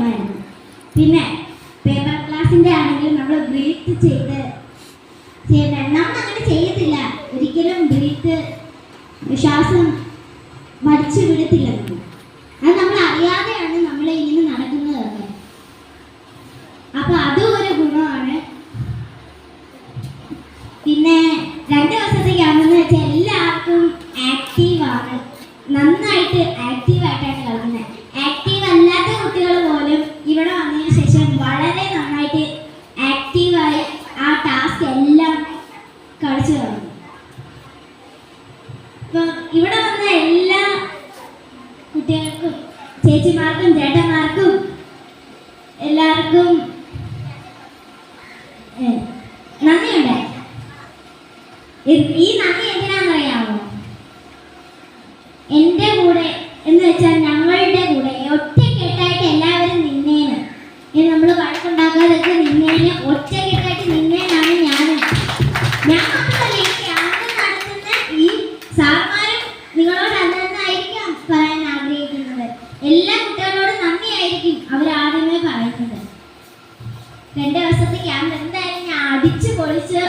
ഒന്നായിരുന്നു. പിന്നെ പേപ്പർ ക്ലാസ്സിൻ്റെ ആണെങ്കിലും നമ്മൾ ബ്രീത്ത് ചെയ്യണം. നമ്മൾ അങ്ങനെ ചെയ്യത്തില്ല ഒരിക്കലും. ബ്രീത്ത് ശ്വാസം വലിച്ചു വിടത്തില്ല നമ്മൾ. അത് നമ്മൾ അറിയാതെയാണ് നമ്മൾ ഇങ്ങനെ നടക്കുന്നതൊക്കെ. അപ്പൊ അതും ഒരു ഗുണമാണ്. പിന്നെ 2 ദിവസത്തെ ക്യാമ്പെന്ന് വെച്ചാൽ എല്ലാവർക്കും ആക്റ്റീവാണ്, നന്നായിട്ട് ആക്റ്റീവായിട്ടാണ് കളിക്കുന്നത്. ആക്റ്റീവ് അല്ലാത്ത കുട്ടികൾ പോലും ഇവിടെ വന്നതിന് ശേഷം വളരെ നന്നായിട്ട് ആക്റ്റീവായി ആ ടാസ്ക് എല്ലാം കളിച്ചു തുടങ്ങി. ഇപ്പം ഇവിടെ വന്ന എല്ലാ കുട്ടികൾക്കും, ചേച്ചിമാർക്കും ചേട്ടന്മാർക്കും എല്ലാവർക്കും നന്ദിയുണ്ട്. ഈ നന്ദി എന്തിനാണെന്നറിയാമോ? എൻ്റെ കൂടെ എന്ന് വെച്ചാൽ ഞങ്ങളുടെ കൂടെ ഒറ്റക്കെട്ടായിട്ട് എല്ലാവരും നിന്നേന്, നമ്മൾ വഴക്കുണ്ടാക്കാതൊക്കെ നിന്നേന്, ഒറ്റക്കെട്ടായിട്ട് നിന്നേനാണ് ഞാൻ മാത്രമല്ല ഈ ക്യാമ്പ് നടത്തുന്ന ഈ സാർമാരും നിങ്ങളോട് അന്നായിരിക്കാം പറയാൻ ആഗ്രഹിക്കുന്നത്. എല്ലാ കുട്ടികളോടും നന്ദിയായിരിക്കും അവരാദ്യമേ പറയുന്നത്. 2 ദിവസത്തെ ക്യാമ്പ് എന്തായാലും ഞാൻ അടിച്ചു പൊളിച്ച്